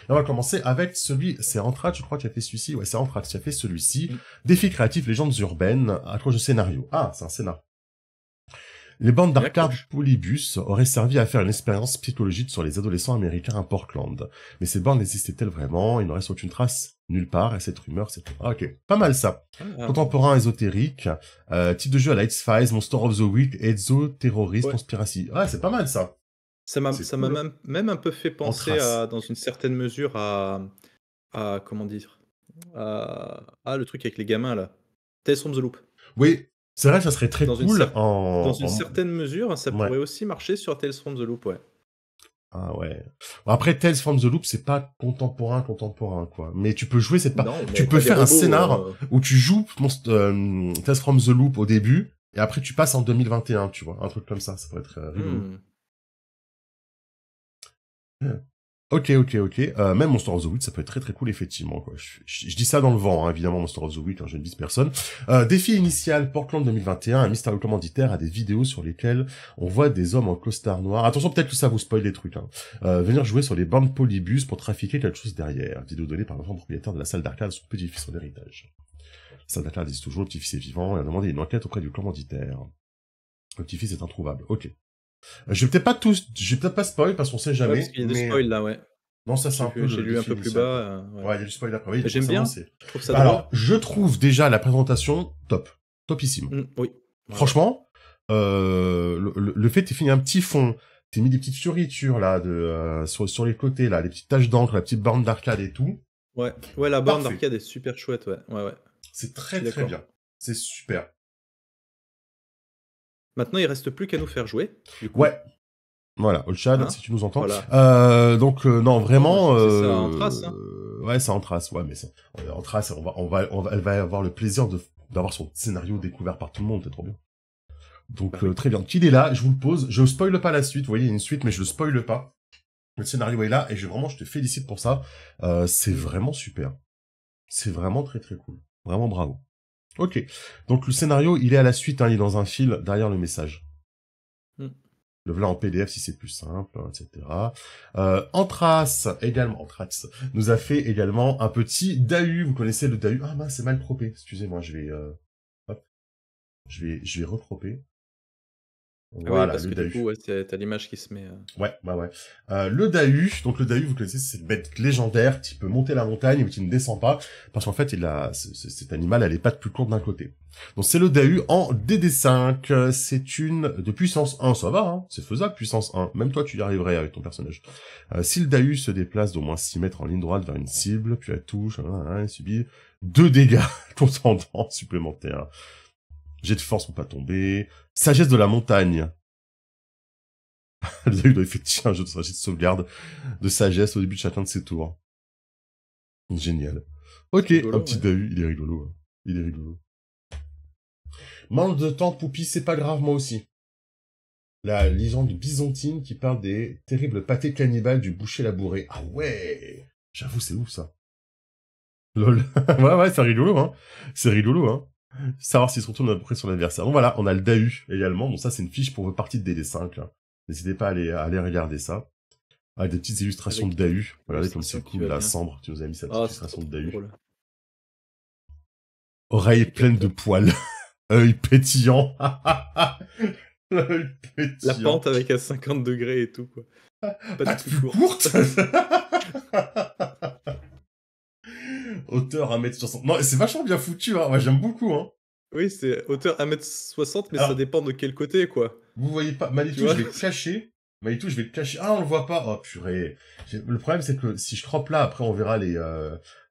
Et on va commencer avec celui, c'est Anthrax, je crois, qui a fait celui-ci. Ouais, c'est Anthrax qui a fait celui-ci. Mm. Défi créatif, légendes urbaines, accroche de scénario. Ah, c'est un scénar. Les bandes Il d'arcade accroche. Polybus auraient servi à faire une expérience psychologique sur les adolescents américains à Portland. Mais ces bandes existaient-elles vraiment? Il ne reste aucune trace nulle part, et cette rumeur, c'est... Ah, ok, pas mal ça. Ah, Contemporain ésotérique, type de jeu à la X-Files, Monster of the Week, Exo, Terrorist, ouais. Conspiracy. Ah, c'est pas mal ça. Ça m'a C'est ça m'a cool. même un peu fait En penser trace. à, dans une certaine mesure, à comment dire? Le truc avec les gamins là. Tales from the Loop. Oui, c'est vrai, ça serait très Dans une cool cer dans en... une certaine mesure, ça Ouais. pourrait aussi marcher sur Tales from the Loop, ouais. Ah ouais. Bon, après, Tales from the Loop, c'est pas contemporain, quoi. Mais tu peux jouer cette part. Non, Tu mais peux tu des faire un robots, scénar où tu joues Tales from the Loop au début, et après tu passes en 2021, tu vois. Un truc comme ça pourrait être rigolo. Ok. Même Monster of the Week, ça peut être très très cool, effectivement, quoi. Je dis ça dans le vent, hein, évidemment, Monster of the Week, hein, je ne vise personne. Défi initial, Portland 2021, un mystérieux commanditaire a des vidéos sur lesquelles on voit des hommes en costard noir. Attention, peut-être que ça vous spoil des trucs, hein. Venir jouer sur les bandes Polybus pour trafiquer quelque chose derrière. Vidéo donnée par l'enfant propriétaire de la salle d'arcade, son petit-fils, son héritage. La salle d'arcade dit toujours, le petit-fils est vivant, et a demandé une enquête auprès du commanditaire. Le petit-fils est introuvable, ok. Je vais peut-être pas spoil parce qu'on sait Ouais, parce jamais, qu'il y a des mais spoils là, ouais. non, ça c'est un peu J'ai le lu un défi peu plus initial, quoi. bas, ouais. Ouais, il y a du spoil après, oui, Mais donc j'aime forcément bien, c'est... je trouve ça Bah drôle. alors, je trouve déjà la présentation top. Topissime. Oui. Ouais. Franchement, le fait que t'aies fini un petit fond, t'aies mis des petites fioritures là, sur les côtés là, les petites taches d'encre, la petite borne d'arcade et tout. Ouais, la borne Parfait. d'arcade est super chouette, ouais. Ouais. C'est Je très suis très d'accord. bien. C'est super. Maintenant, il reste plus qu'à nous faire jouer, du coup. Ouais. Voilà, Olchad, Hein? si tu nous entends. Voilà. Donc non, Non, moi, je vraiment, disais ça en trace, hein. ouais, c'est en trace, ouais, mais en trace, elle va avoir le plaisir d'avoir son scénario découvert par tout le monde, c'est trop bien. Donc Bah oui. très bien. Qu'il est là, je vous le pose. Je spoile pas la suite. Vous voyez, il y a une suite, mais je le spoile pas. Le scénario est là et je te félicite pour ça. C'est vraiment super. C'est vraiment très très cool. Vraiment bravo. Ok. Donc le scénario, il est à la suite. Hein, il est dans un fil derrière le message. Le voilà en PDF si c'est plus simple, etc. Anthrax nous a fait également un petit DAU. Vous connaissez le DAU? Ah mince, c'est mal croppé. Excusez-moi, je vais hop, je vais recropper. Ah oui, Voilà, parce le que du DAU. coup, ouais, t'as l'image qui se met... Ouais. Le DAU, donc le DAU, vous connaissez, c'est une bête légendaire qui peut monter la montagne ou qui ne descend pas, parce qu'en fait, cet animal a les pattes plus courtes d'un côté. Donc c'est le DAU en DD5, c'est une de puissance 1, ça va, hein, c'est faisable, puissance 1, même toi tu y arriverais avec ton personnage. Si le DAU se déplace d'au moins 6 mètres en ligne droite vers une cible, puis elle touche, il subit 2 dégâts contendants supplémentaires. Jet de force pour pas tomber, sagesse de la montagne. Le DAU doit effectuer un jeu de sauvegarde de sagesse au début de chacun de ses tours. Génial. Ok, rigolo, un petit ouais. DAU, il est rigolo. Hein. Il est rigolo. Manque de temps, Poupie, c'est pas grave, moi aussi. La légende byzantine qui parle des terribles pâtés cannibales du boucher labouré. Ah ouais. J'avoue, c'est ouf, ça. Lol. ouais, c'est rigolo, hein. C'est rigolo, hein. Savoir s'il se retourne à peu près sur l'adversaire. Donc voilà, on a le DAU également. Bon, ça, c'est une fiche pour vos parties de DD5, là. N'hésitez pas à aller regarder ça. Ah, des petites illustrations Avec de DAU. Regardez comme l'illustration c'est qui cool, va la bien. Sambre, tu nous as mis sa petite Ah, c'est illustration de trop DAU. drôle. Oreilles pleines de Top. poils. Œil pétillant. Œil La pétillant. pente avec à 50 degrés et tout, quoi. Pas Pas du tout plus courte. courte. Hauteur 1m60. Non, c'est vachement bien foutu, hein. Moi, j'aime beaucoup, hein. Oui, c'est hauteur 1m60, mais ça Alors, dépend de quel côté, quoi. vous voyez pas, Tu Manitou, je vois? vais le cacher. Manitou, je vais le cacher. Ah, on le voit pas. Oh, purée. Le problème, c'est que si je croppe là, après, on verra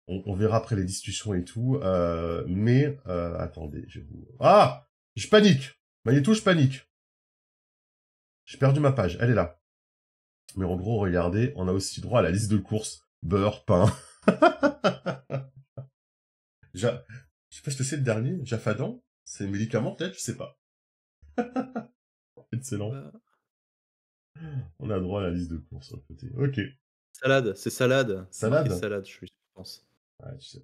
on verra après les discussions et tout. Attendez, je vous... Ah! Je panique. Manitou, je panique. J'ai perdu ma page. Elle est là. Mais en gros, regardez, on a aussi droit à la liste de courses. Beurre, pain. Je sais pas ce que c'est le dernier. Jaffadan? C'est médicament, peut-être? Je sais pas. Excellent. On a droit à la liste de courses sur le côté. Ok. Salade, c'est salade. C'est marqué Salade? salade, je pense. Ouais, tu sais.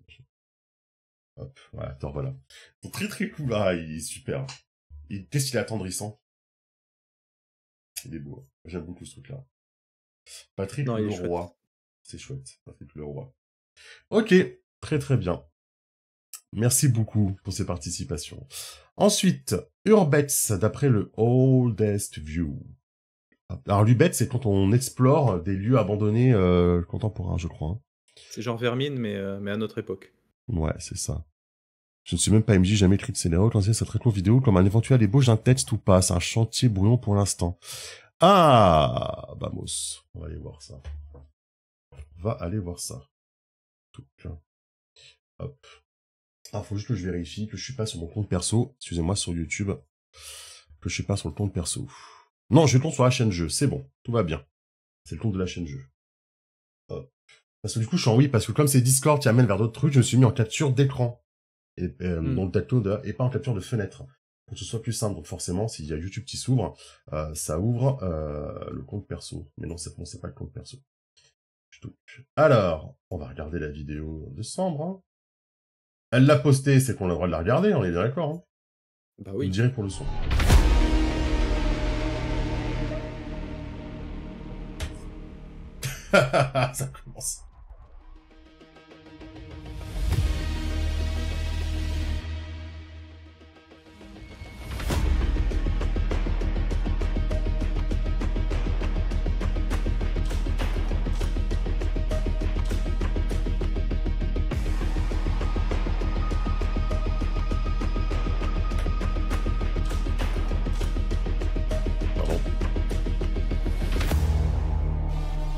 Hop, voilà, attends, voilà. C'est très très cool. Ah, il est super. Qu'est-ce qu'il est attendrissant. Il est beau. J'aime beaucoup ce truc-là. Patrick Non, il est chouette. Leroy. C'est chouette. Ça fait tout le roi. Ok, très très bien. Merci beaucoup pour ces participations. Ensuite, Urbex, d'après le Oldest View. Alors l'Urbex, c'est quand on explore des lieux abandonnés contemporains, je crois. Hein. C'est genre Vermine, mais à notre époque. Ouais, c'est ça. Je ne suis même pas MJ, jamais écrit de scénario. Quand c'est cette rétro vidéo, comme un éventuel ébauche d'un texte ou pas. C'est un chantier brouillon pour l'instant. Ah, vamos. On va aller voir ça. On va aller voir ça. Tout plein. Hop. Ah, faut juste que je vérifie que je suis pas sur mon compte perso. Excusez-moi, sur YouTube. Que je suis pas sur le compte perso. Non, je compte sur la chaîne jeu. C'est bon. Tout va bien. C'est le compte de la chaîne jeu. Hop. Parce que du coup, je suis en oui, parce que comme c'est Discord qui amène vers d'autres trucs, je me suis mis en capture d'écran. Et, dans le tacto et pas en capture de fenêtre. Pour que ce soit plus simple. Donc forcément, s'il y a YouTube qui s'ouvre, ça ouvre le compte perso. Mais non, c'est bon, c'est pas le compte perso. Alors, on va regarder la vidéo de Sambre. Hein. Elle l'a postée, c'est qu'on a le droit de la regarder, on est bien d'accord. Hein. Bah oui. Vous me direz pour le son. Ça commence.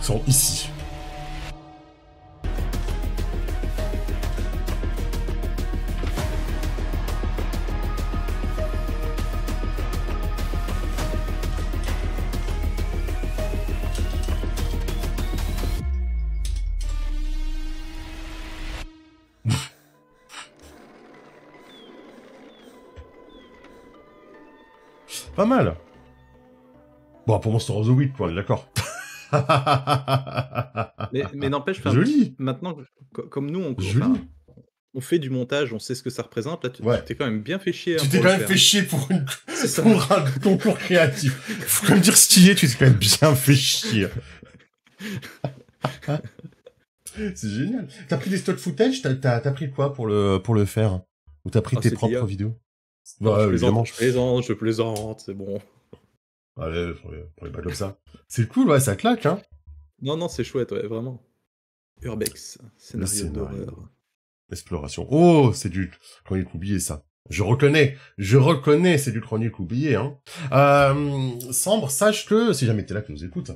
Sont ici. Pas mal. Bon, pour Monster of the Week, quoi, on est d'accord. Mais n'empêche, joli. Maintenant, comme nous, Joli. On fait du montage, on sait ce que ça représente. Là, tu t'es quand même bien fait chier. Tu t'es quand même fait chier pour un concours créatif. Faut quand même dire ce qui est, tu t'es quand même bien fait chier. C'est génial. T'as pris des stock footage, t'as pris quoi pour le faire? Ou t'as pris tes propres vidéos? Non, je plaisante, c'est bon. Allez, pour les pas comme ça. C'est cool, ouais, ça claque, hein. Non, c'est chouette, ouais, vraiment. Urbex, scénario d'horreur. Exploration. Oh, c'est du chronique oublié, ça. Je reconnais, c'est du chronique oublié, hein. Sambre, sache que, si jamais t'es là, que nous écoutes,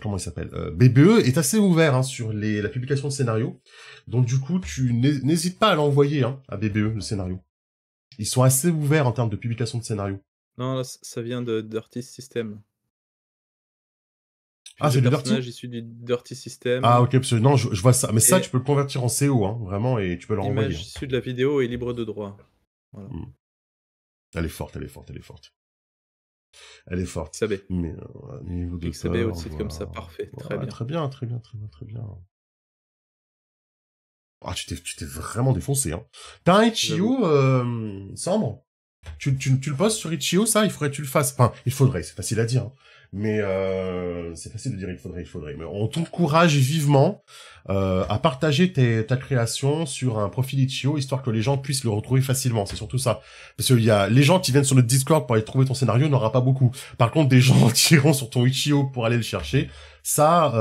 comment il s'appelle, BBE est assez ouvert, hein, sur la publication de scénarios. Donc, du coup, tu n'hésites pas à l'envoyer, hein, à BBE, le scénario. Ils sont assez ouverts en termes de publication de scénarios. Non, là, ça vient de Dirty System. Ah, c'est du personnage issu du Dirty System. Ah, ok, parce que non, je vois ça. Mais ça, tu peux le convertir en CO, hein, vraiment, et tu peux le renvoyer. L'image issue de la vidéo est libre de droit. Voilà. Elle est forte. Elle est forte. Pixabay. Mais niveau de Pixabay au titre comme ça, parfait. Très bien. Très bien. Ah, tu t'es vraiment défoncé, hein. T'as un Itch.io, Sambre? Tu le postes sur Itch.io, ça? Il faudrait que tu le fasses. Enfin, il faudrait, c'est facile à dire, hein. Mais c'est facile de dire il faudrait. Mais on t'encourage vivement à partager ta création sur un profil Itch.io, histoire que les gens puissent le retrouver facilement. C'est surtout ça. Parce qu'il y a les gens qui viennent sur notre Discord pour aller trouver ton scénario, il n'y en aura pas beaucoup. Par contre, des gens qui iront sur ton Itch.io pour aller le chercher, ça,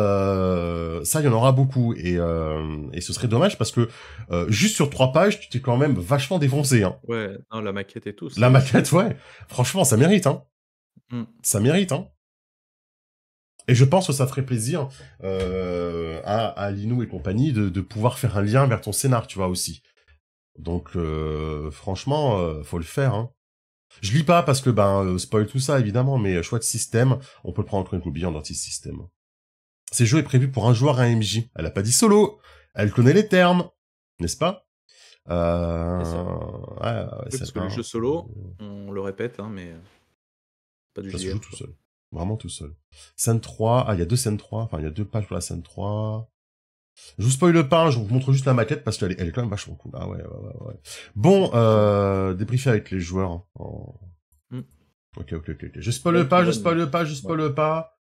il y en aura beaucoup. Et ce serait dommage parce que juste sur 3 pages, tu t'es quand même vachement défoncé. Hein. Ouais, non, la maquette et tout. La maquette, ouais. Franchement, ça mérite. Hein. Ça mérite, hein. Et je pense que ça ferait plaisir à Lino et compagnie de pouvoir faire un lien vers ton scénar, tu vois, aussi. Donc, franchement, faut le faire. Hein. Je lis pas parce que, spoil tout ça, évidemment, mais choix de système, on peut le prendre en oublié en anti-système. Ce jeu est prévu pour un joueur à un MJ. Elle a pas dit solo. Elle connaît les termes. N'est-ce pas parce que le jeu solo, on le répète, hein, mais pas du ça se joue tout seul. Vraiment tout seul. Scène 3, il y a 2 scènes 3, enfin il y a 2 pages pour la scène 3. Je vous spoil pas, je vous montre juste la maquette parce qu'elle est quand même vachement cool. Ah ouais. Bon, débriefer avec les joueurs. Hein. Ok. Je spoil pas.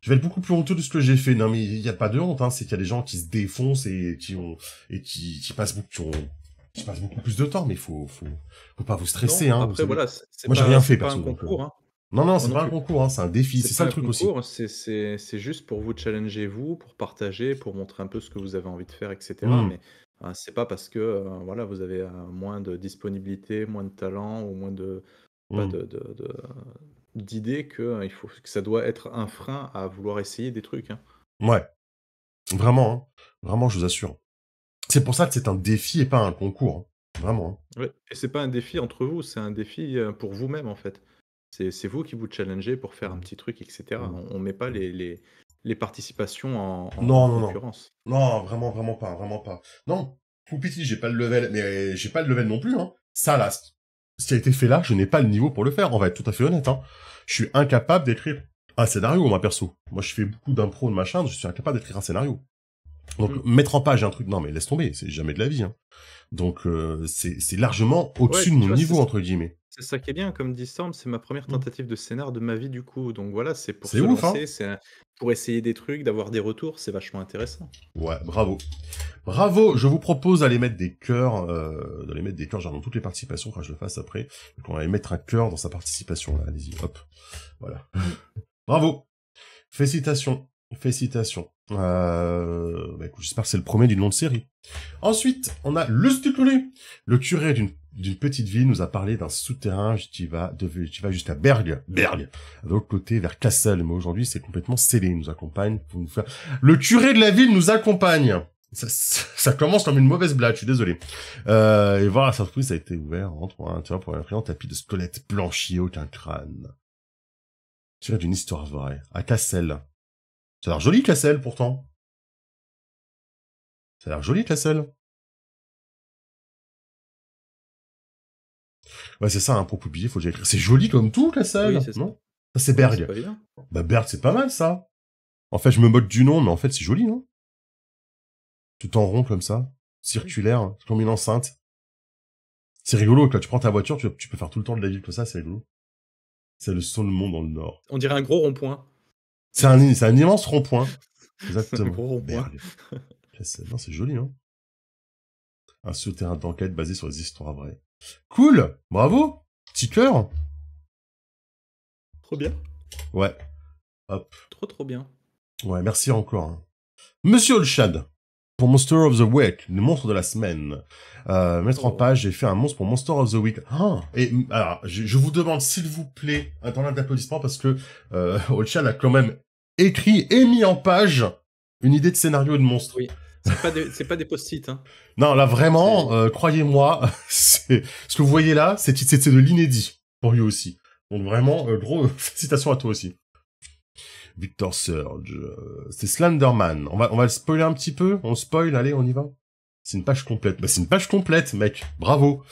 Je vais être beaucoup plus honteux de ce que j'ai fait. Non, mais il y a pas de honte, hein. C'est qu'il y a des gens qui se défoncent et qui passent qui passent beaucoup plus de temps, mais faut pas vous stresser, Non, hein, vous après savez. voilà, Moi, j'ai rien fait, c'est pas un perso, donc, concours, hein. non, Moi c'est non pas un plus. concours, hein, c'est un défi. C'est C'est ça pas le un truc aussi. concours, c'est juste pour vous challenger vous, pour partager, pour montrer un peu ce que vous avez envie de faire, et cetera. Mmh. Mais, c'est pas parce que, voilà, vous avez, moins de disponibilité, moins de talent ou moins de pas Mmh. de d'idées que, il faut que ça doit être un frein à vouloir essayer des trucs, hein. Ouais, vraiment, hein. Vraiment, je vous assure. C'est pour ça que c'est un défi et pas un concours, hein. Vraiment, hein. Ouais, et c'est pas un défi entre vous, c'est un défi, pour vous-même, en fait. C'est vous qui vous challengez pour faire un Mmh. petit truc, et cetera. Mmh. On met pas Mmh. les participations en Non, non, non. concurrence. Non, vraiment, vraiment pas, vraiment pas. Non, Poupiti, j'ai pas le level, mais j'ai pas le level non plus, hein. Ça, là, ce qui a été fait là, je n'ai pas le niveau pour le faire, on va être tout à fait honnête, hein. Je suis incapable d'écrire un scénario, moi, perso. Moi, je fais beaucoup d'impro de machin, je suis incapable d'écrire un scénario. Donc, Mmh. mettre en page un truc, non, mais laisse tomber, c'est jamais de la vie, hein. Donc, c'est largement Ouais, au-dessus de puis tu mon vois, niveau, entre guillemets. c'est ça qui est bien, comme dit Storm, c'est ma première Mmh. tentative de scénar de ma vie, du coup. Donc voilà, c'est pour C'est se ouf, hein. lancer, pour essayer des trucs, d'avoir des retours, c'est vachement intéressant. Ouais, bravo. Bravo, je vous propose d'aller mettre des cœurs, genre dans toutes les participations, quand je le fasse après. Donc on va aller mettre un cœur dans sa participation, là, allez-y, hop. Voilà. Mmh. Bravo. Félicitations. Félicitations. Bah écoute, j'espère que c'est le premier d'une longue série. Ensuite, on a le Stuclé. Le curé d'une petite ville nous a parlé d'un souterrain qui va jusqu'à Berg, de l'autre côté, vers Kassel. Mais aujourd'hui, c'est complètement scellé. Il nous accompagne pour nous faire... Le curé de la ville nous accompagne. Ça commence comme une mauvaise blague, je suis désolé. Et voilà, ça a été ouvert pour un effrayant tapis de squelettes blanchis, aucun crâne. Tiré d'une histoire vraie, à Cassel. Ça a l'air joli, Cassel, pourtant. Ça a l'air joli, Cassel. Ouais, c'est ça, hein, pour publier, faut que j'écrive. C'est joli comme tout, Oui, Cassel, c'est ça. non? Ça, c'est Ouais, c'est Berg. pas évident. Bah, Berg, c'est pas mal, ça. En fait, je me moque du nom, mais en fait, c'est joli, non? Tout en rond, comme ça. Oui. Circulaire, comme une enceinte. C'est rigolo, quand tu prends ta voiture, tu peux faire tout le tour de la ville comme ça, c'est rigolo. C'est le son de monde dans le nord. On dirait un gros rond-point. C'est un immense rond-point. C'est un Exactement. gros rond-point. Berg. Non, c'est joli, hein. Un souterrain d'enquête basé sur des histoires vraies. Cool! Bravo! Petit cœur! Trop bien. Ouais. Hop. Trop bien. Ouais, merci encore, hein. Monsieur Olshad, pour Monster of the Week, le monstre de la semaine. Mettre en Oh. page, j'ai fait un monstre pour Monster of the Week. Ah, et alors, je vous demande, s'il vous plaît, un temps d'applaudissement, parce que Olshad a quand même écrit et mis en page une idée de scénario de monstre. Oui. C'est pas des post-it, hein. Non, là, vraiment, C'est croyez-moi, c'est ce que vous voyez là, c'est de l'inédit, pour lui aussi. Donc vraiment, gros, félicitations à toi aussi. Victor Surge, c'est Slenderman. On va le spoiler un petit peu. On spoil, allez, on y va. C'est une page complète. Bah, c'est une page complète, mec. Bravo.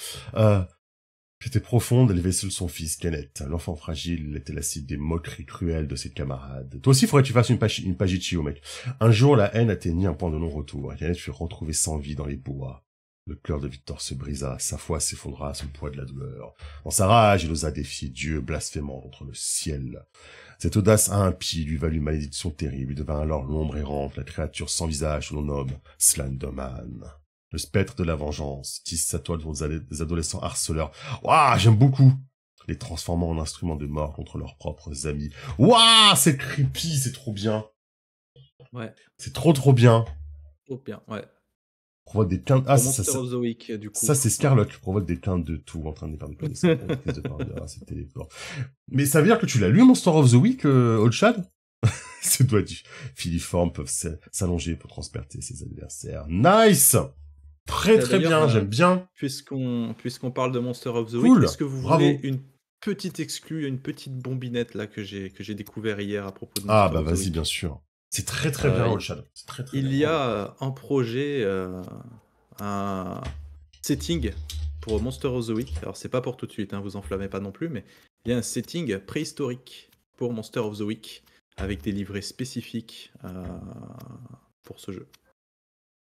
J'étais profonde, elle vaisseau de son fils, Kenneth. L'enfant fragile était la cible des moqueries cruelles de ses camarades. Toi aussi, faudrait que tu fasses une page Ichio, mec. Un jour, la haine atteignit un point de non-retour. Kenneth fut retrouvé sans vie dans les bois. Le cœur de Victor se brisa, sa foi s'effondra sous le poids de la douleur. Dans sa rage, il osa défier Dieu, blasphémant contre le ciel. Cette audace impie lui valut malédiction terrible. Il devint alors l'ombre errante, la créature sans visage que l'on nomme Slenderman. Le spectre de la vengeance tisse sa toile devant des adolescents harceleurs. Waouh, j'aime beaucoup. Les transformant en instruments de mort contre leurs propres amis. Waouh, c'est creepy, c'est trop bien. ouais, C'est trop bien. trop bien. Ouais. Provoque des quintes... Ah, Pour Monster of the Week, du coup. ça c'est Scarlet qui provoque des quintes de tout en train de perdre des connaissances. Prise de parole, ah, c'était fort. Mais ça veut dire que tu l'as lu, Monster of the Week, Old Chad? Ces doigts filiformes peuvent s'allonger pour transpercer ses adversaires. Nice! Très bien, j'aime bien. Puisqu'on parle de Monster of the Cool, Week, est-ce que vous bravo. voulez une petite exclue, une petite bombinette là que j'ai découvert hier à propos de Monster Ah bah of the vas-y, Week. bien sûr. C'est très bien, Old Chad. C'est très Il bien. y a un projet, un setting pour Monster of the Week. Alors c'est pas pour tout de suite, hein, vous enflammez pas non plus, mais il y a un setting préhistorique pour Monster of the Week avec des livrets spécifiques pour ce jeu.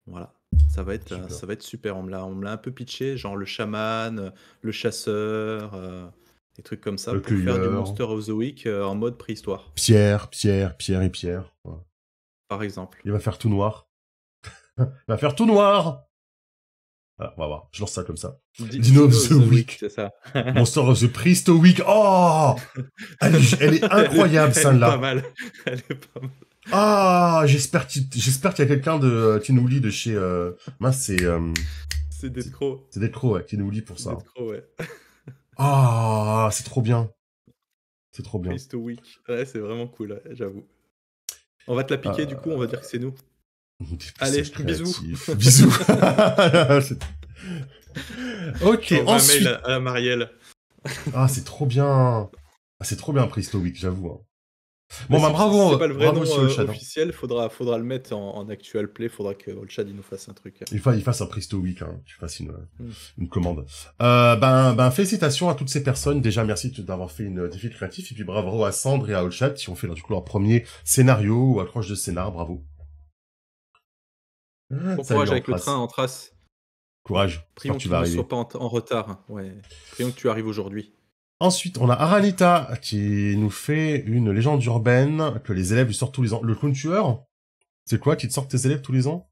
Voilà, ça va être super. On me l'a un peu pitché, genre le chaman, le chasseur, Des trucs comme ça Le pour faire du cueilleur. Monster of the Week en mode préhistoire, Pierre et Pierre. Ouais. par exemple. Il va faire tout noir. Il va faire tout noir. Voilà, on va voir. Je lance ça comme ça. Dino of the Week. C'est ça. Monster of the Priest Week. Oh, elle est incroyable, Elle est celle-là. pas mal. Elle est pas mal. Ah, j'espère qu'il y a quelqu'un de Tinouli de chez mince, C'est Dead Crow. c'est Dead Crow, ouais, Tinouli pour ça. Dead Crow, ouais. Ah, c'est trop bien. C'est trop bien. Priest Week. Ouais, c'est vraiment cool, ouais, j'avoue. On va te la piquer, du coup, on va dire que c'est nous. Allez, bisous. Bisous. Ok, Envoie un ensuite. mail à la Marielle. Ah, c'est trop bien. Ah, c'est trop bien Priest Week, j'avoue. Hein. Bon, Mais bah si bravo. c'est pas le vrai bravo nom aussi, Olchad, hein. officiel, faudra le mettre en actual play, faudra que Olchad il nous fasse un truc. Il fasse un Priest Week, hein. Tu fasses une commande. Félicitations à toutes ces personnes. Déjà, merci d'avoir fait une défi créatif. Et puis bravo à Sandre et à Olchad qui ont fait du coup leur premier scénario ou accroche de scénar. Bravo. Bon Salut, courage avec le Antras. train en trace. Courage. Prions que tu ne sois pas en retard. Ouais. Prions que tu arrives aujourd'hui. Ensuite, on a Aranita qui nous fait une légende urbaine que les élèves lui sortent tous les ans. Le clown tueur, c'est quoi qui te sort tes élèves tous les ans?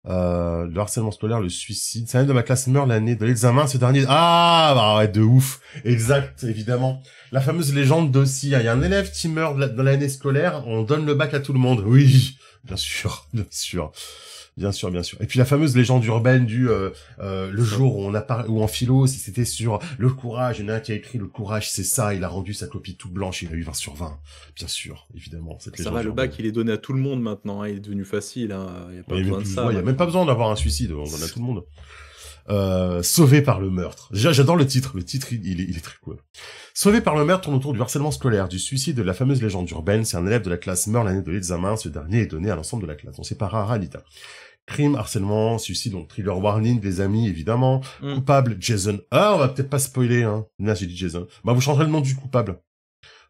Le harcèlement scolaire, le suicide. C'est un élève de ma classe meurt l'année de l'examen, ce dernier. Ah, bah ouais, de ouf. Exact, évidemment. La fameuse légende d'Ossi. Il y a un élève qui meurt dans l'année scolaire, on donne le bac à tout le monde. Oui, bien sûr, bien sûr. Bien sûr, bien sûr. Et puis la fameuse légende urbaine du le jour où où en philo, c'était sur le courage, il y en a un qui a écrit le courage, c'est ça, il a rendu sa copie toute blanche, il a eu 20 sur 20. Bien sûr, évidemment, cette légende. Ça va, le bac, il est donné à tout le monde maintenant, hein, il est devenu facile, hein, il n'y a pas besoin de ça. Il n'y a même pas besoin d'avoir un suicide, on donne à tout le monde. Sauvé par le meurtre. J'adore le titre. Le titre, il est très cool. Sauvé par le meurtre tourne autour du harcèlement scolaire, du suicide de la fameuse légende urbaine. C'est un élève de la classe meurt l'année de l'examen. Ce dernier est donné à l'ensemble de la classe. On sépare à Aranita. Crime, harcèlement, suicide, donc thriller warning, des amis, évidemment. Coupable, Jason. Ah, on va peut-être pas spoiler, hein. Là, j'ai dit Jason. Bah, vous changerez le nom du coupable.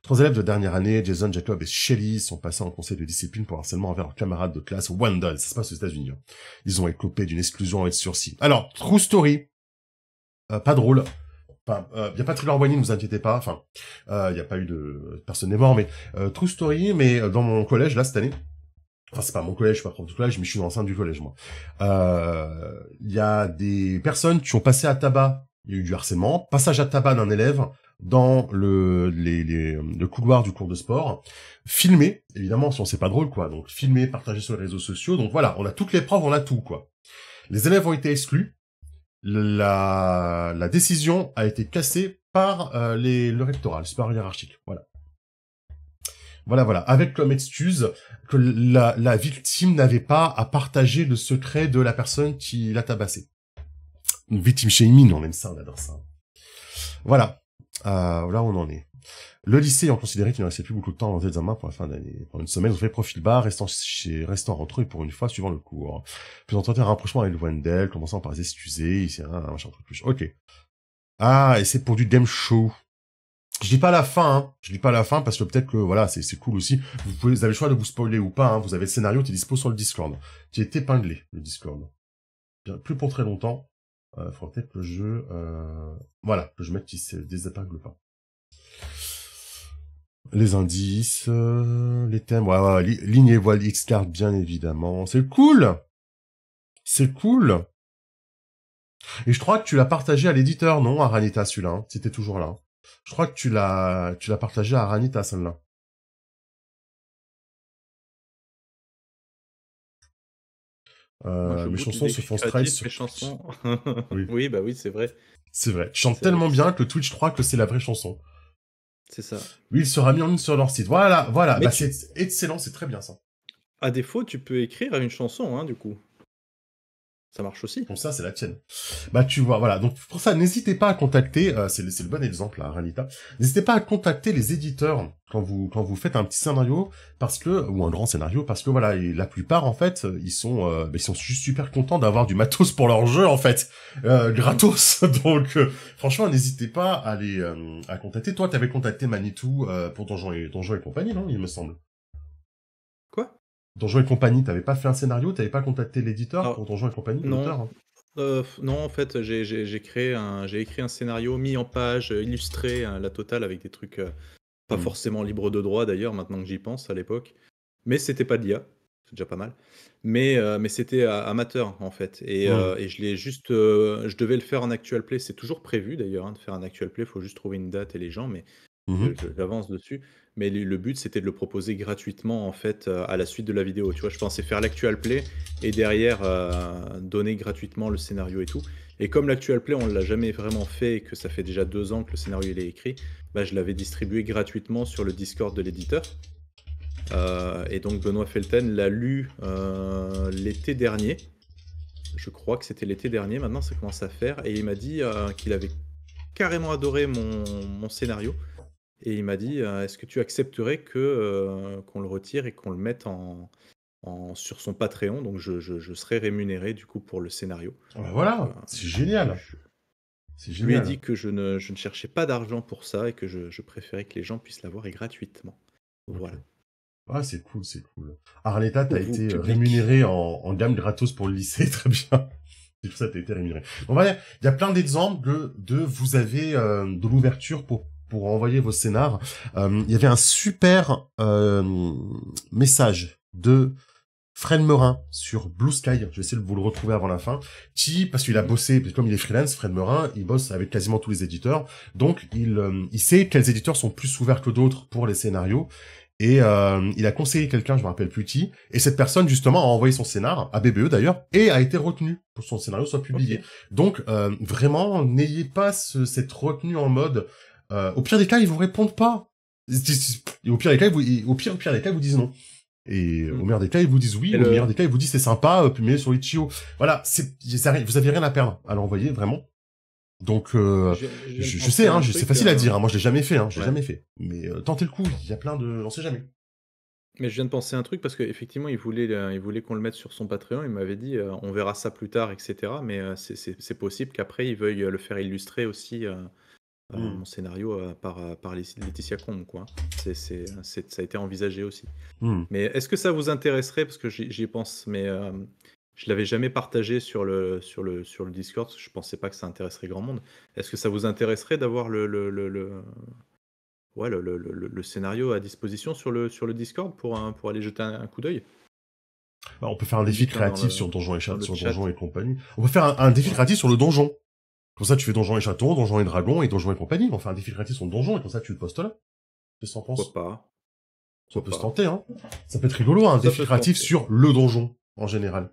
3 élèves de dernière année, Jason, Jacob et Shelly, sont passés en conseil de discipline pour harcèlement envers leurs camarades de classe Wendell. Ça se passe aux États-Unis. Hein. Ils ont écopé d'une exclusion avec sursis. Alors, true story. Pas drôle. Enfin, y a pas de thriller warning, ne vous inquiétez pas. Enfin, y a pas eu de... Personne n'est mort, mais... true story, mais dans mon collège, là, cette année... Enfin, c'est pas mon collège, je suis pas prof du collège, mais je suis dans l'enceinte du collège, moi. Il y a des personnes qui ont passé à tabac, il y a eu du harcèlement, passage à tabac d'un élève dans le couloir du cours de sport, filmé, évidemment, sinon c'est pas drôle, quoi, donc filmé, partagé sur les réseaux sociaux, donc voilà, on a toutes les preuves, on a tout, quoi. Les élèves ont été exclus, la décision a été cassée par le rectorat, le supérieur hiérarchique, voilà. Voilà, avec comme excuse que la victime n'avait pas à partager le secret de la personne qui l'a tabassé. Une victime shaming, on aime ça, on adore ça. Voilà, là on en est. Le lycée ayant considéré qu'il ne restait plus beaucoup de temps avant les examens pour la fin d'année. Pendant une semaine, ils ont fait profil bas, restant entre eux et pour une fois suivant le cours. Puis on tenté un rapprochement avec Wendell, commençant par s'excuser, il s'est un machin truc plus. Ok. Ah, et c'est pour du damn show. Je dis pas la fin, hein. Je dis pas la fin parce que peut-être que voilà, c'est cool aussi. Vous avez le choix de vous spoiler ou pas, hein. Vous avez le scénario qui est dispo sur le Discord, qui est épinglé, le Discord. Bien, plus pour très longtemps. Faudra peut-être que que je mette qui se désépingle pas. Les indices, les thèmes, ouais, ligne et voile X-Card, bien évidemment. C'est cool! C'est cool! Et je crois que tu l'as partagé à l'éditeur, non, Aranita, celui-là, hein. C'était toujours là. Je crois que tu l'as partagé à Aranita, celle-là. Mes chansons se font strike sur... Mes chansons. Oui. Oui, bah oui, c'est vrai. C'est vrai. Je chante tellement bien que Twitch croit que c'est la vraie chanson. C'est ça. Oui, il sera mis en ligne sur leur site. Voilà. Mais c'est excellent, c'est très bien, ça. À défaut, tu peux écrire une chanson, hein, du coup. Ça marche aussi. Pour ça, c'est la tienne. Bah, tu vois, voilà. Donc, pour ça, n'hésitez pas à contacter, c'est le bon exemple, là, Aranita. N'hésitez pas à contacter les éditeurs quand vous faites un petit scénario, ou un grand scénario, parce que voilà, et la plupart, en fait, ils sont juste super contents d'avoir du matos pour leur jeu, en fait. Gratos. Donc, franchement, n'hésitez pas à contacter. Toi, t'avais contacté Manitou, pour Donjons et compagnie, non, il me semble. Quoi? Donjons et compagnie, t'avais pas fait un scénario, t'avais pas contacté l'éditeur pour Donjons et compagnie, non. l'auteur, hein. Non, en fait, j'ai écrit un scénario mis en page, illustré, la totale avec des trucs, pas Mmh. forcément libres de droit d'ailleurs, maintenant que j'y pense, à l'époque. Mais c'était pas de l'IA, c'est déjà pas mal. Mais c'était amateur, en fait Mmh. et je l'ai juste, je devais le faire en actual play. C'est toujours prévu d'ailleurs, hein, de faire un actual play, il faut juste trouver une date et les gens, mais Mmh mh. j'avance dessus. Mais le but, c'était de le proposer gratuitement, en fait, à la suite de la vidéo, tu vois? Je pensais faire l'actual play et derrière, donner gratuitement le scénario et tout. Et comme l'actual play, on l'a jamais vraiment fait et que ça fait déjà 2 ans que le scénario il est écrit, bah, je l'avais distribué gratuitement sur le Discord de l'éditeur. Et donc Benoît Felten l'a lu, l'été dernier. Je crois que c'était l'été dernier, maintenant ça commence à faire et il m'a dit, qu'il avait carrément adoré mon scénario et il m'a dit: «Est-ce que tu accepterais que, qu'on le retire et qu'on le mette sur son Patreon?» Donc je serai rémunéré du coup pour le scénario. Ah bah, Donc, voilà, c'est je génial, je c'est je lui ai génial. dit que je ne cherchais pas d'argent pour ça et que je préférais que les gens puissent l'avoir et gratuitement. OK. Voilà. Ah, c'est cool, c'est cool. Arletta, tu Pour as vous, été, public. rémunérée en gamme gratos pour le lycée, très bien. C'est pour ça que tu as été rémunérée. Bon, voilà, il y a plein d'exemples de vous avez, de l'ouverture pour envoyer vos scénars. Il y avait un super, message de Fred Merin sur Blue Sky, je vais essayer de vous le retrouver avant la fin, qui, parce qu'il a Mmh. bossé, comme il est freelance, Fred Merin, il bosse avec quasiment tous les éditeurs, donc il sait quels éditeurs sont plus ouverts que d'autres pour les scénarios, et il a conseillé quelqu'un, je me rappelle plus qui, et cette personne justement a envoyé son scénar, à BBE d'ailleurs, et a été retenu pour que son scénario soit publié. OK. Donc vraiment, n'ayez pas cette retenue en mode, au pire des cas, ils vous répondent pas. Et au pire des cas, au pire des cas, ils vous disent non. Et Mmh. au meilleur des cas, ils vous disent oui, Et au meilleur le des cas, ils vous disent c'est sympa, publiez sur Itch.io. Voilà, vous avez rien à perdre à l'envoyer, vraiment. Donc, je viens de je penser sais, à hein, un c'est truc, facile à dire, hein, moi je l'ai jamais fait, hein, je l'ai ouais. jamais fait. Mais tentez le coup, il y a plein de... On sait jamais. Mais je viens de penser à un truc parce qu'effectivement, il voulait qu'on le mette sur son Patreon. Il m'avait dit, «On verra ça plus tard» et cetera. Mais, c'est possible qu'après il veuille, le faire illustrer aussi, Hmm. mon scénario, par Laetitia Combe, quoi. Ça a été envisagé aussi. Hmm. Mais est-ce que ça vous intéresserait? Parce que j'y pense, mais, je l'avais jamais partagé sur le Discord, parce que je pensais pas que ça intéresserait grand monde. Est-ce que ça vous intéresserait d'avoir ouais, le scénario à disposition sur le Discord pour aller jeter un coup d'œil? Alors, on peut faire un Vous me défi dites, hein, créatif sur dans le sur Donjons chat. et compagnie. On peut faire un défi Ouais, créatif sur le donjon. Comme ça, tu fais Donjons et Châteaux, Donjons et Dragons et Donjons et compagnie. On fait un défi créatif sur le donjon et comme ça, tu le postes là. Qu'est-ce que t'en pourquoi penses? pas? Ça Pourquoi peut se pas? tenter, hein. Ça peut être rigolo, un Ça défi peut se créatif tenter. sur le donjon, en général.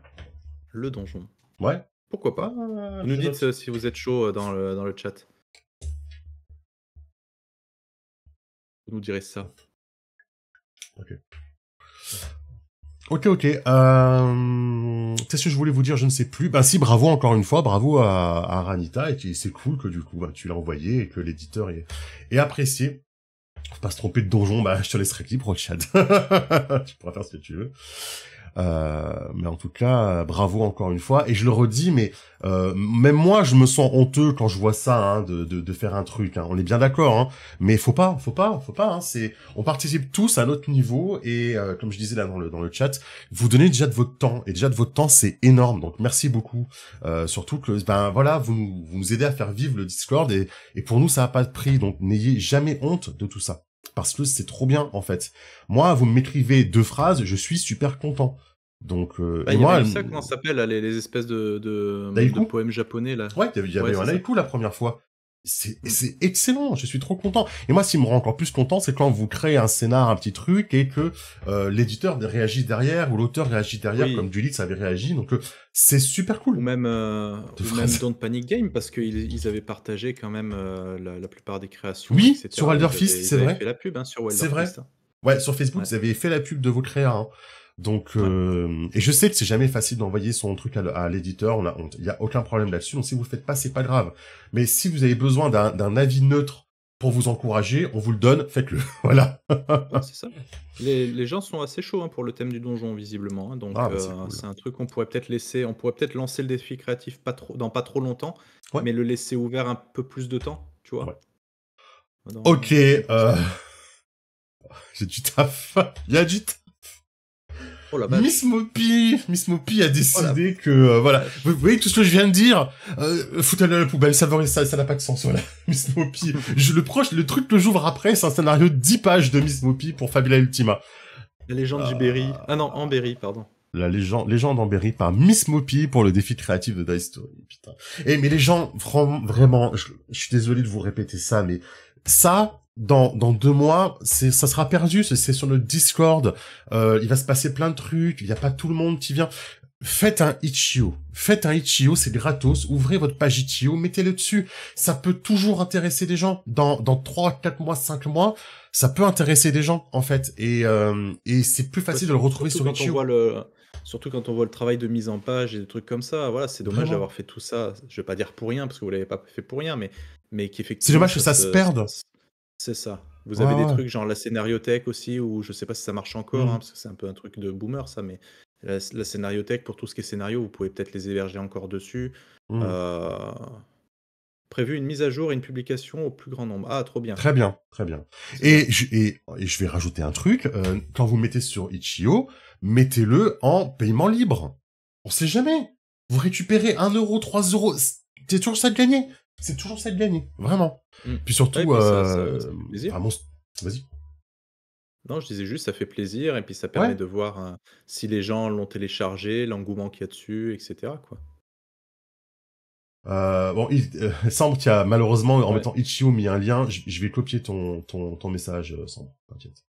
Le donjon. Ouais. Pourquoi pas? Ah, Vous nous je dites, note. si vous êtes chaud, dans le chat. Vous nous direz ça. Ok. Ok, ok. Qu'est-ce que je voulais vous dire? Je ne sais plus. Bah si, bravo encore une fois, bravo à Ranita, et c'est cool que du coup, bah, tu l'as envoyé et que l'éditeur ait apprécié. Faut pas se tromper de donjon, bah je te laisserai libre au chat. Tu pourras faire ce que tu veux. Mais en tout cas, bravo encore une fois. Et je le redis, mais même moi, je me sens honteux quand je vois ça, hein, de faire un truc. Hein. On est bien d'accord, hein. Mais faut pas. Hein. On participe tous à notre niveau et comme je disais là dans le chat, vous donnez déjà de votre temps et déjà de votre temps, c'est énorme. Donc merci beaucoup. Surtout que ben voilà, vous nous aidez à faire vivre le Discord et pour nous ça a pas de prix. Donc n'ayez jamais honte de tout ça. Parce que c'est trop bien, en fait. Moi, vous m'écrivez 2 phrases, je suis super content. Donc, Bah, et il y avait moi, eu ça, comment ça s'appelle là, les espèces de d'haïku? poèmes japonais là? Ouais, il y avait Ouais, eu c'est un ça. haïku la première fois. Mmh. C'est excellent, je suis trop content. Et moi, ce qui me rend encore plus content, c'est quand vous créez un scénar, un petit truc, et que l'éditeur réagit derrière, ou l'auteur réagit derrière, comme Oui, Judith avait réagi. Donc, c'est super ou cool. même, De phrases. Don't Panic Game parce qu'ils avaient partagé quand même, la plupart des créations et Oui, sur cetera. Wilder Fist, Ils c'est avaient fait vrai. la pub, hein, sur C'est Wilder vrai. Fist, hein. Ouais, sur Facebook, Ouais, vous avez fait la pub de vos créas, hein. Donc, ouais. et je sais que c'est jamais facile d'envoyer son truc à l'éditeur, il y a aucun problème là-dessus, donc si vous le faites pas, c'est pas grave. Mais si vous avez besoin d'un avis neutre pour vous encourager, on vous le donne, faites-le. Voilà. Ouais, c'est ça. Les gens sont assez chauds, hein, pour le thème du donjon visiblement, hein, donc Ah, bah, c'est cool. c'est un truc on pourrait peut-être lancer le défi créatif pas trop longtemps, Ouais. mais le laisser ouvert un peu plus de temps, tu Ouais. vois? Ok, J'y pense. j'ai du taf. Il y a du taf. Oh la vache. Miss Moppy a décidé la que, voilà. Vous voyez tout ce que je viens de dire? Foutez-le à la poubelle, ça n'a pas de sens, voilà. Miss Moppy. Le truc que j'ouvre après, c'est un scénario de 10 pages de Miss Moppy pour Fabula Ultima. La légende du Berry. Ah non, en Berry, pardon. La légende en Berry par Miss Moppy pour le défi créatif de Dice Story, putain. Mais les gens, vraiment, je suis désolé de vous répéter ça, mais ça, dans 2 mois, ça sera perdu, c'est sur notre Discord, il va se passer plein de trucs, il n'y a pas tout le monde qui vient. Faites un Itch.io, c'est gratos, ouvrez votre page Itch.io, mettez-le dessus, ça peut toujours intéresser des gens, dans 3, 4 mois, 5 mois, ça peut intéresser des gens, en fait, et c'est plus facile de le retrouver sur Itch.io. Surtout quand on voit le travail de mise en page et des trucs comme ça, voilà, c'est dommage Vraiment. d'avoir fait tout ça, je vais pas dire pour rien, parce que vous l'avez pas fait pour rien, mais qu'effectivement... C'est dommage que ça se perde. C'est ça. Vous avez des trucs genre la scénariothèque aussi, où je sais pas si ça marche encore, parce que c'est un peu un truc de boomer ça, mais la scénariothèque, pour tout ce qui est scénario, vous pouvez peut-être les héberger encore dessus. Prévu une mise à jour et une publication au plus grand nombre. Ah, trop bien. Très bien, très bien. Et je vais rajouter un truc, quand vous mettez sur Itch.io, mettez-le en paiement libre. On sait jamais. Vous récupérez 1 euro, 3 euros, c'est toujours ça de gagner. C'est toujours ça de gagner, vraiment. Puis surtout, ouais, puis ça fait plaisir. Vraiment, vas-y. Non, je disais juste, ça fait plaisir, et puis ça permet de voir si les gens l'ont téléchargé, l'engouement qu'il y a dessus, etc. quoi. Bon, Sambre, qui a malheureusement, en mettant Itch.io, mis un lien, je vais copier ton message, Sambre, t'inquiète.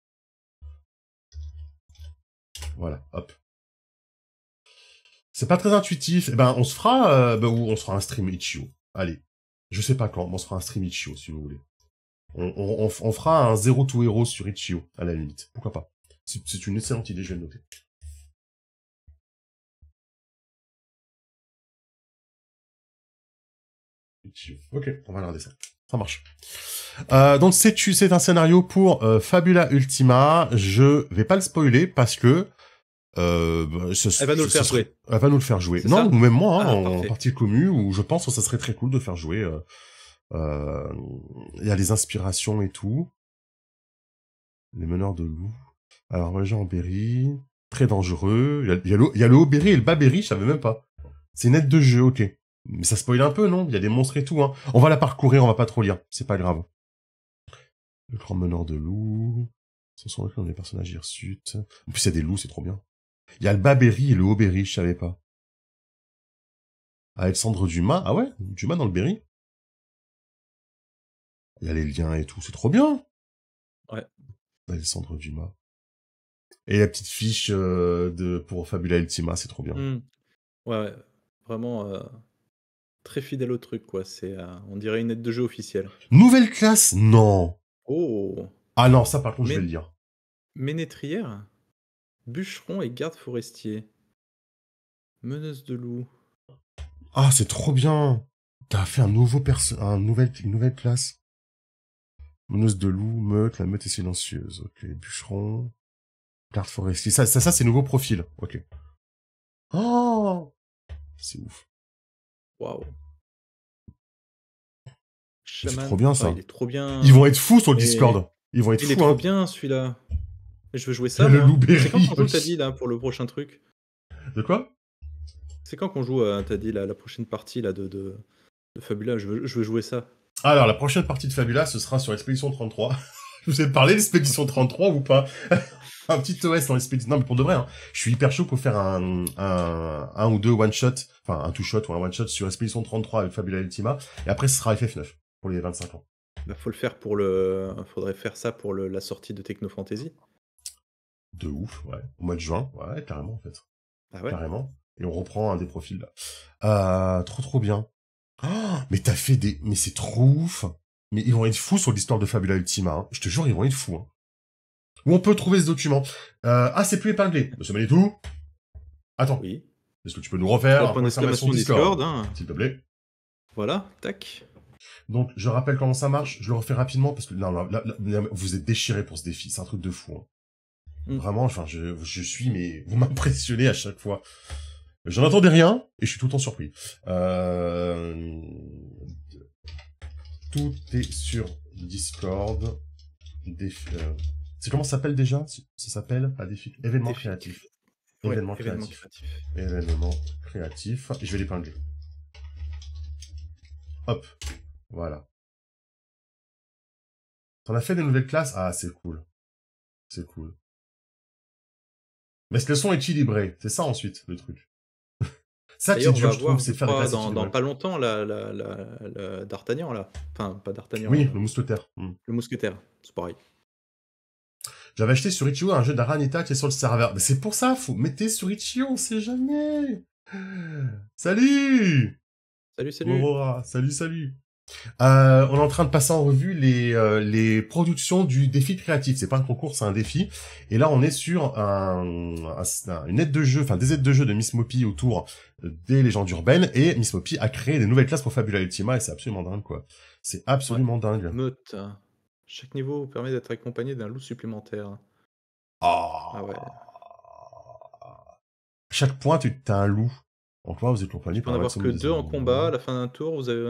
Voilà, hop. C'est pas très intuitif. Eh ben, on se fera un stream Itch.io. Allez. Je sais pas quand, mais on se fera un stream Itch.io, si vous voulez. On fera un Zero to Hero sur Itch.io, à la limite. Pourquoi pas? C'est une excellente idée, je vais le noter. Itch.io. Ok, on va regarder ça. Ça marche. Donc c'est un scénario pour Fabula Ultima. Je vais pas le spoiler parce que elle va nous le faire jouer. Elle va nous le faire jouer. Non, ou même moi, en partie commune, où je pense que ça serait très cool de faire jouer. Il y a les inspirations et tout. Les meneurs de loups. Alors, voyageur en Berry. Très dangereux. Il y a le haut Berry et le bas Berry, je savais même pas. C'est une aide de jeu, ok. Mais ça spoil un peu, non? Il y a des monstres et tout, hein. On va la parcourir, on va pas trop lire. C'est pas grave. Le grand meneur de loups. Ce sont les personnages hirsutes. En plus, il y a des loups, c'est trop bien. Il y a le bas Berry et le haut Berry, je savais pas. Alexandre Dumas. Ah ouais? Dumas dans le Berry? Il y a les liens et tout, c'est trop bien. Ouais. Alexandre Dumas. Et la petite fiche pour Fabula Ultima, c'est trop bien. Ouais, vraiment très fidèle au truc, quoi. C'est, on dirait une aide de jeu officielle. Nouvelle classe? Non. Oh. Ah non, ça par contre, je vais le dire. Ménétrière, bûcheron et garde forestier. Meneuse de loup. Ah, c'est trop bien. T'as fait une nouvelle classe. Meneuse de loup, meute, la meute est silencieuse. Ok, bûcheron, garde forestier. Ça c'est nouveau profil. Ok. Oh, c'est ouf. Waouh. C'est trop bien ça. Il est trop bien. Ils vont être fous sur le Discord. Ils vont être fous. Il est trop bien celui-là. Je veux jouer ça. Le loup Berry. C'est quand qu'on joue, t'as dit là, pour le prochain truc? De quoi? C'est quand qu'on joue, t'as dit la prochaine partie là de Fabula? Je veux jouer ça. Alors la prochaine partie de Fabula, ce sera sur Expédition 33. Je vous ai parlé d'Expédition 33 ou pas? Un petit OS dans l'Expédition. Non mais pour de vrai, hein. Je suis hyper chaud pour faire un ou deux one shot, enfin un two shot ou un one shot sur Expédition 33 avec Fabula Ultima. Et après ce sera FF9 pour les 25 ans. Bah, faudrait faire ça pour la sortie de Techno Fantasy. De ouf, ouais. Au mois de juin, ouais, carrément en fait. Ah ouais. Carrément. Et on reprend un des profils là. Trop bien. Oh, mais t'as fait des... Mais c'est trop ouf. Mais ils vont être fous sur l'histoire de Fabula Ultima. Hein. Je te jure, ils vont être fous. Hein. Où on peut trouver ce document? C'est plus épinglé. Monsieur Manitou. Attends. Oui. Est-ce que tu peux nous refaire un point d'exclamation Discord, hein. S'il te plaît. Voilà, tac. Donc, je rappelle comment ça marche. Je le refais rapidement parce que là, vous êtes déchirés pour ce défi. C'est un truc de fou. Hein. Vraiment, enfin, je suis, mais vous m'impressionnez à chaque fois. J'en attendais rien, et je suis tout le temps surpris. Tout est sur Discord. C'est comment ça s'appelle déjà? Ça s'appelle événement créatif. Ouais, Événement événement créatif. créatif. Événement créatif. Et je vais l'épingler. Hop. Voilà. T'en as fait des nouvelles classes? Ah, c'est cool. C'est cool. Mais est-ce que le son est équilibré? C'est ça ensuite, le truc. Ça qui est D'ailleurs, on dur, va je trouve, avoir, c'est je de faire des crois, classes dans équilibrées. pas longtemps, la d'Artagnan, là. Enfin, pas d'Artagnan, Oui, le mousquetaire. le mousquetaire. C'est pareil. J'avais acheté sur Itch.io un jeu d'Aranita qui est sur le serveur. Mais c'est pour ça, faut mettez sur Itch.io, on sait jamais. Salut Salut. Aurora, salut. On est en train de passer en revue les productions du défi créatif. C'est pas un concours, c'est un défi. Et là, on est sur une aide de jeu, enfin des aides de jeu de Miss Moppy autour des légendes urbaines. Et Miss Moppy a créé des nouvelles classes pour Fabula Ultima et c'est absolument dingue, quoi. C'est absolument dingue. Meute. Chaque niveau vous permet d'être accompagné d'un loup supplémentaire. Ah ouais. Chaque point, tu as un loup. Donc là, vous êtes accompagné Tu peux par en un avoir que maximum de 2 en animaux. combat. À la fin d'un tour, vous avez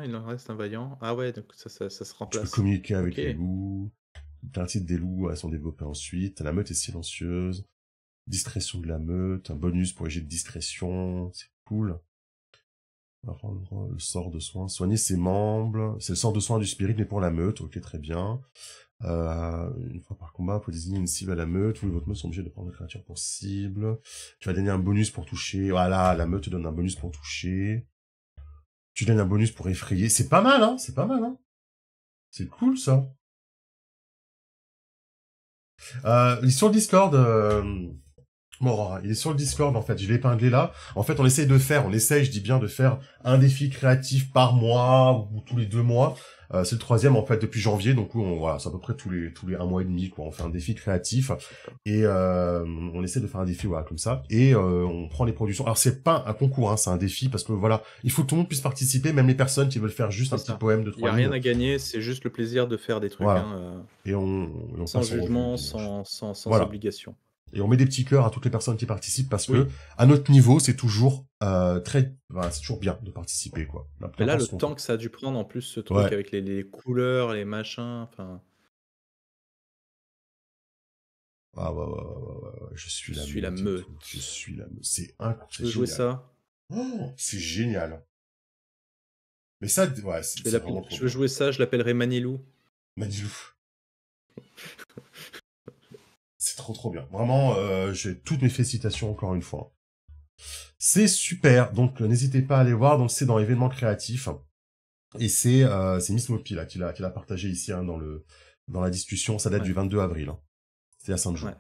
il en reste un vaillant. Ah ouais, donc ça se Tu peux remplace. communiquer avec Ok. les loups. Plein de types des loups sont développés ensuite. La meute est silencieuse. Discrétion de la meute. Un bonus pour les jets de discrétion. C'est cool. On va prendre le sort de soin. Soigner ses membres. C'est le sort de soin du spirit, mais pour la meute. Ok, très bien. Une fois par combat, faut désigner une cible à la meute. Vous et votre meute sont obligés de prendre une créature pour cible. Tu vas donner un bonus pour toucher. Voilà, la meute te donne un bonus pour toucher. Tu donnes un bonus pour effrayer. C'est pas mal, hein. C'est pas mal, hein. C'est cool, ça. Il est sur le Discord, Mora. Il est sur le Discord, en fait. Je l'ai épinglé là. En fait, on essaye, je dis bien, de faire un défi créatif par mois ou tous les 2 mois. C'est le 3e, en fait, depuis janvier. Donc, voilà, c'est à peu près tous les 1 mois et demi, quoi. On fait un défi créatif. Et, on essaie de faire un défi, voilà, comme ça. Et, on prend les productions. Alors, c'est pas un concours, hein, c'est un défi parce que, voilà, il faut que tout le monde puisse participer, même les personnes qui veulent faire juste un petit poème de 3 Il y a lignes. rien à gagner, c'est juste le plaisir de faire des trucs. Voilà. Hein, et on sans passe en jugement, revue, sans voilà. obligation. Et on met des petits cœurs à toutes les personnes qui participent parce Oui. que, à notre niveau, c'est toujours c'est toujours bien de participer, quoi. Mais là, le temps que ça a dû prendre en plus ce truc avec les couleurs, les machins, enfin. Ah ouais. Je suis la meute. Je suis la meute. C'est incroyable. Tu veux jouer ça? Oh, c'est génial. Mais ça, ouais, c'est vraiment trop Je veux jouer ça, je l'appellerai Manilou. Manilou. C'est trop bien. Vraiment, j'ai toutes mes félicitations encore une fois. C'est super. Donc, n'hésitez pas à aller voir. Donc, c'est dans événements créatifs. Et c'est Miss Moppy, là, qui l'a partagé ici, hein, dans la discussion. Ça date du 22 avril. Hein. C'était à 5 jours. Ouais.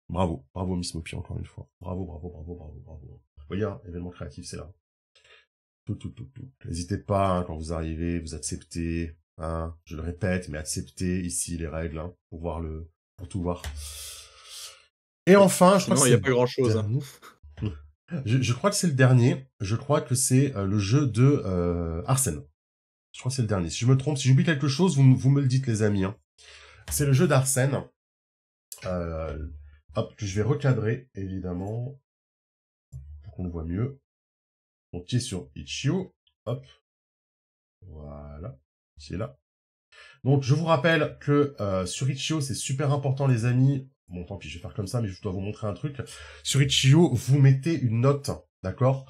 Bravo Miss Moppy encore une fois. Bravo. Vous voyez, hein, événement créatif, c'est là. Tout. N'hésitez pas, hein, quand vous arrivez, vous acceptez, hein, je le répète, mais acceptez ici les règles, hein, pour tout voir. Et enfin, je crois que il n'y a pas grand chose. Hein. Je crois que c'est le dernier. Je crois que c'est le jeu de Arsène. Je crois que c'est le dernier. Si je me trompe, si j'oublie quelque chose, vous me le dites, les amis. Hein. C'est le jeu d'Arsène. Hop, que je vais recadrer, évidemment, pour qu'on le voit mieux. Donc, qui est sur Itch.io. Hop. Voilà. Qui est là. Donc, je vous rappelle que sur Itch.io, c'est super important, les amis. Bon, tant pis, je vais faire comme ça, mais je dois vous montrer un truc. Sur Itch.io, vous mettez une note, d'accord ?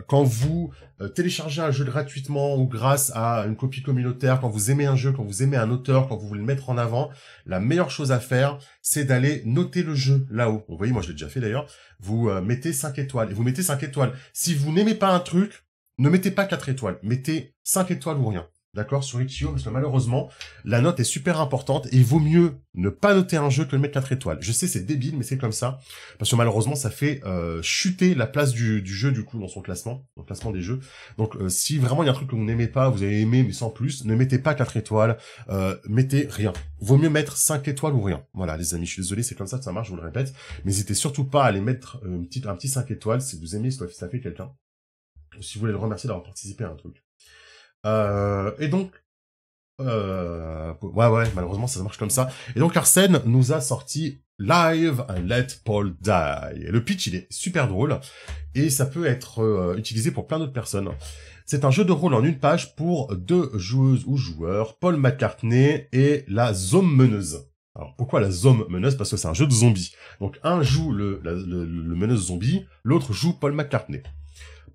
Quand vous téléchargez un jeu gratuitement ou grâce à une copie communautaire, quand vous aimez un jeu, quand vous aimez un auteur, quand vous voulez le mettre en avant, la meilleure chose à faire, c'est d'aller noter le jeu là-haut. Vous voyez, moi je l'ai déjà fait d'ailleurs. Vous mettez 5 étoiles. Et vous mettez 5 étoiles. Si vous n'aimez pas un truc, ne mettez pas 4 étoiles. Mettez 5 étoiles ou rien. D'accord, sur Itch.io, parce que malheureusement, la note est super importante et il vaut mieux ne pas noter un jeu que le mettre 4 étoiles. Je sais, c'est débile, mais c'est comme ça. Parce que malheureusement, ça fait chuter la place du jeu, du coup, dans son classement, dans le classement des jeux. Donc, si vraiment il y a un truc que vous n'aimez pas, vous avez aimé, mais sans plus, ne mettez pas 4 étoiles, mettez rien. Vaut mieux mettre 5 étoiles ou rien. Voilà, les amis, je suis désolé, c'est comme ça que ça marche, je vous le répète. Mais n'hésitez surtout pas à aller mettre un petit 5 étoiles si vous aimez, si ça fait quelqu'un. Ou si vous voulez le remercier d'avoir participé à un truc. Et donc, ouais, malheureusement, ça marche comme ça. Et donc, Arsène nous a sorti Live and Let Paul Die. Et le pitch, il est super drôle. Et ça peut être utilisé pour plein d'autres personnes. C'est un jeu de rôle en une page pour 2 joueuses ou joueurs, Paul McCartney et la zone meneuse. Alors, pourquoi la zombie-meneuse? Parce que c'est un jeu de zombies. Donc, un joue le meneuse zombie, l'autre joue Paul McCartney.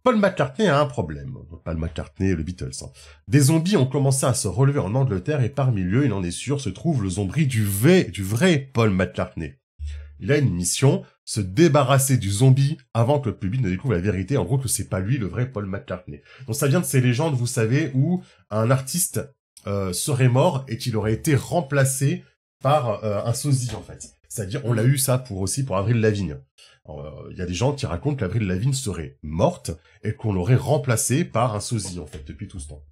Paul McCartney a un problème. Paul McCartney et le Beatles. Hein. Des zombies ont commencé à se relever en Angleterre et parmi eux, il en est sûr, se trouve le zombie du vrai Paul McCartney. Il a une mission, se débarrasser du zombie avant que le public ne découvre la vérité, en gros que c'est pas lui le vrai Paul McCartney. Donc ça vient de ces légendes, vous savez, où un artiste serait mort et qu'il aurait été remplacé par un sosie en fait. C'est-à-dire, on l'a eu ça pour Avril Lavigne. Il y a des gens qui racontent qu'Avril Lavigne serait morte et qu'on l'aurait remplacée par un sosie en fait depuis tout ce temps.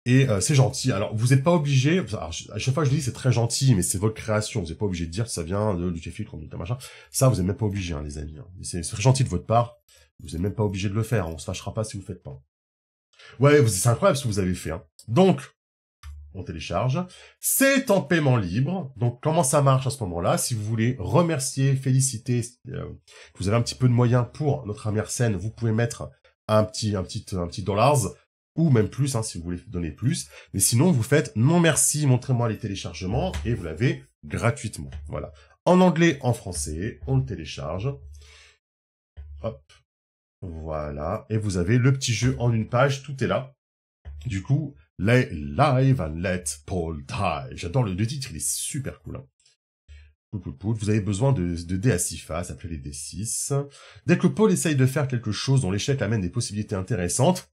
Et c'est gentil. Alors, vous n'êtes pas obligé. À chaque fois, je dis c'est très gentil, mais c'est votre création. Vous n'êtes pas obligé de dire que ça vient de Lucasfilm, machin. Ça, vous n'êtes même pas obligé, hein, les amis. Hein. C'est très gentil de votre part. Vous n'êtes même pas obligé de le faire. On se fâchera pas si vous le faites pas. Ouais, c'est incroyable ce que vous avez fait. Hein. Donc, on télécharge. C'est en paiement libre. Donc, comment ça marche à ce moment-là? Si vous voulez remercier, féliciter, que vous avez un petit peu de moyens pour notre ami Arsène, vous pouvez mettre un petit dollars. Ou même plus, hein, si vous voulez donner plus. Mais sinon, vous faites non merci, montrez-moi les téléchargements, et vous l'avez gratuitement. Voilà. En anglais, en français, on le télécharge. Hop. Voilà. Et vous avez le petit jeu en une page, tout est là. Du coup, Live and Let Paul Die. J'adore le titre, il est super cool. Hein. Vous avez besoin de dés à 6 faces, appelez les D6. Dès que Paul essaye de faire quelque chose dont l'échec amène des possibilités intéressantes,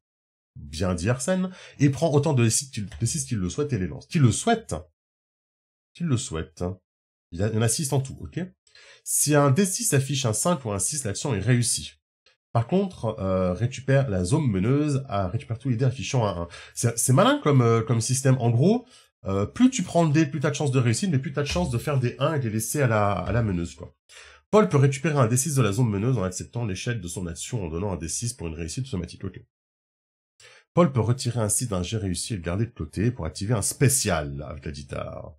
bien dit Arsène, et prend autant de D6 qu'il le souhaite et les lance. Qu'il le souhaite. Il y en a 6 en tout, ok? Si un D6 affiche un 5 ou un 6, l'action est réussie. Par contre, récupère la zone meneuse, récupère tous les dés affichant un 1. C'est malin comme système. En gros, plus tu prends le dé, plus t'as de chances de réussir, mais plus t'as de chances de faire des 1 et de les laisser à la meneuse, quoi. Paul peut récupérer un D6 de la zone meneuse en acceptant l'échec de son action en donnant un D6 pour une réussite automatique, ok. Paul peut retirer un 6 d'un jet réussi et le garder de côté pour activer un spécial avec la guitare.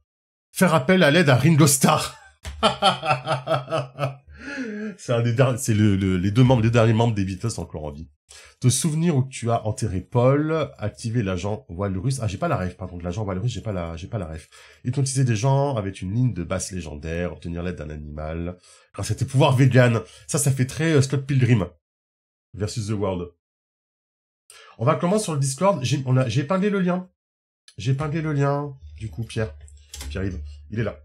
Faire appel à l'aide à Ringo Starr. C'est les derniers membres des Beatles encore en vie. Te souvenir où tu as enterré Paul, activer l'agent Walrus. Ah, j'ai pas la ref, pardon. L'agent Walrus, j'ai pas la ref. Hypnotiser des gens avec une ligne de basse légendaire, obtenir l'aide d'un animal. Grâce à tes pouvoirs vegan. Ça fait très Scott Pilgrim. Versus The World. On va commencer sur le Discord. J'ai épinglé le lien. Du coup, Pierre-Yves, il est là.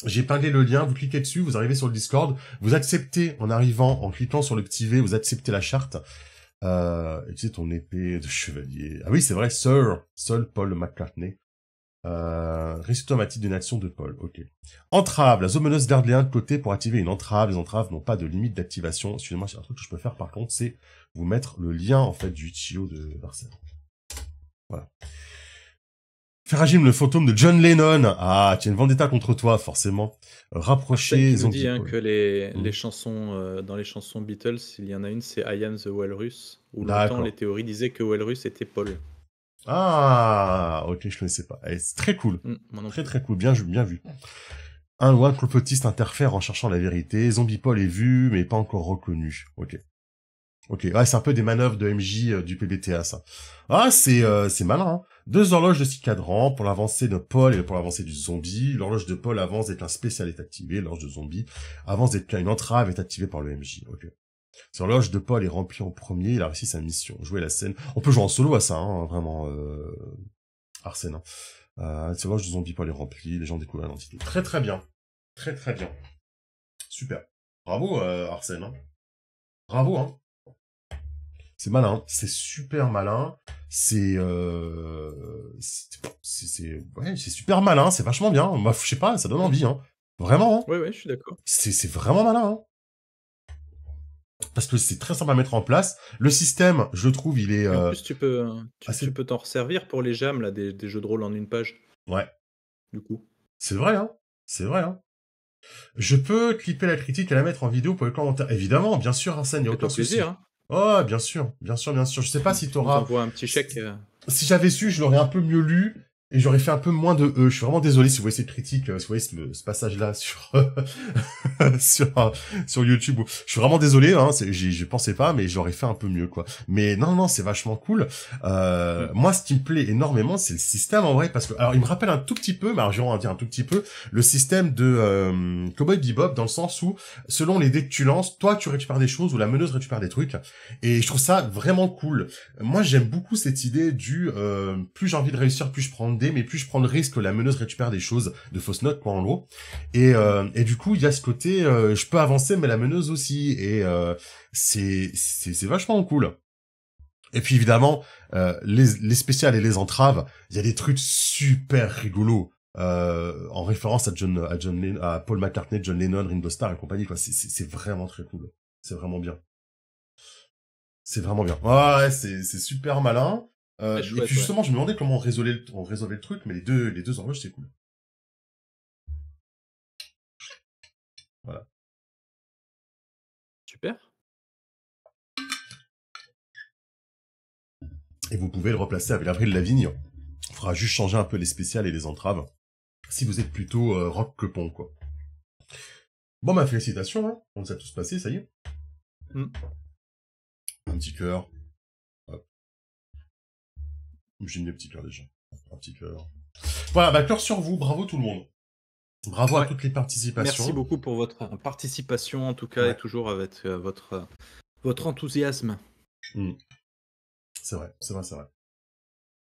J'ai épinglé le lien, vous cliquez dessus, vous arrivez sur le Discord, vous acceptez, en cliquant sur le petit V, vous acceptez la charte. Utiliser ton épée de chevalier. Ah oui, c'est vrai, Seul Paul McCartney. Réussite automatique d'une action de Paul, ok. Entrave, la zone meneuse garde les 1 de côté pour activer une entrave. Les entraves n'ont pas de limite d'activation. Excusez-moi, c'est un truc que je peux faire par contre, c'est vous mettre le lien, en fait, du tuyau de Arsène. Voilà. Faire agir le fantôme de John Lennon. Ah, tu as une vendetta contre toi, forcément. Rapprocher... On dit que les chansons, dans les chansons Beatles, il y en a une, c'est I Am the Walrus, où longtemps les théories disaient que Walrus était Paul. Ah, ok, je ne sais pas. C'est très cool. Très cool, bien vu. Un loin complotiste interfère en cherchant la vérité. Zombie Paul est vu, mais pas encore reconnu. Ok, ouais, c'est un peu des manœuvres de MJ du PBTA, ça. Ah, c'est malin, hein. 2 horloges de 6 cadrans pour l'avancée de Paul et pour l'avancée du zombie. L'horloge de Paul avance dès qu'un spécial est activé. L'horloge de zombie avance dès qu'une entrave est activée par le MJ. Ok. Si l'horloge de Paul est remplie en premier, il a réussi sa mission. Jouer la scène. On peut jouer en solo à ça, hein, vraiment, Arsène. Hein. Si l'horloge de zombie Paul est remplie, les gens découvrent l'identité. Très bien. Très bien. Super. Bravo, Arsène. Hein. Bravo, hein. C'est malin, c'est super malin, c'est super malin, c'est vachement bien. Moi, je sais pas, ça donne envie, hein. Vraiment. Hein. Ouais, je suis d'accord. C'est vraiment malin, hein. Parce que c'est très simple à mettre en place. Le système, je trouve, il est... En plus, tu peux t'en resservir pour les jams, là, des jeux de rôle en une page. Ouais. Du coup. C'est vrai, hein. Je peux clipper la critique et la mettre en vidéo pour les commentaires. Évidemment, bien sûr, Arsène, il n'y a aucun souci. Plaisir, hein. Oh, bien sûr. Je sais pas si t'auras... On t'envoie un petit chèque. Si j'avais su, je l'aurais un peu mieux lu. Et j'aurais fait un peu moins de E. Je suis vraiment désolé si vous voyez cette critique, si vous voyez ce passage-là sur, sur YouTube. Je suis vraiment désolé, hein, j'y pensais pas, mais j'aurais fait un peu mieux, quoi. Mais non, c'est vachement cool. Moi, ce qui me plaît énormément, c'est le système, en vrai, parce que, alors, il me rappelle un tout petit peu, mais alors, je vais en dire un tout petit peu, le système de, Cowboy Bebop, dans le sens où, selon les dés que tu lances, toi, tu récupères des choses, ou la meneuse récupère des trucs. Et je trouve ça vraiment cool. Moi, j'aime beaucoup cette idée du, plus j'ai envie de réussir, plus je prends de dés, mais plus je prends le risque que la meneuse récupère des choses, de fausses notes, quoi, en gros. Et du coup, il y a ce côté, je peux avancer, mais la meneuse aussi. Et c'est vachement cool. Et puis évidemment, les spéciales et les entraves, il y a des trucs super rigolos. En référence à Paul McCartney, John Lennon, Ringo Starr et compagnie, quoi. C'est vraiment très cool. C'est vraiment bien. C'est vraiment bien. Ouais, c'est super malin. Et chouette, puis justement, je me demandais comment on résolvait le truc, mais les deux horloges, c'est cool. Voilà. Super. Et vous pouvez le replacer avec Avril Lavigne. Il faudra juste changer un peu les spéciales et les entraves. Si vous êtes plutôt rock que pont, quoi. Bon, bah, félicitations, hein. On les a tous passés, ça y est. Un petit cœur. Hop. J'ai mis le petit cœur déjà. Un petit cœur. Voilà, bah, cœur sur vous. Bravo tout le monde. Bravo à toutes les participations. Merci beaucoup pour votre participation, en tout cas, et toujours avec votre enthousiasme. C'est vrai.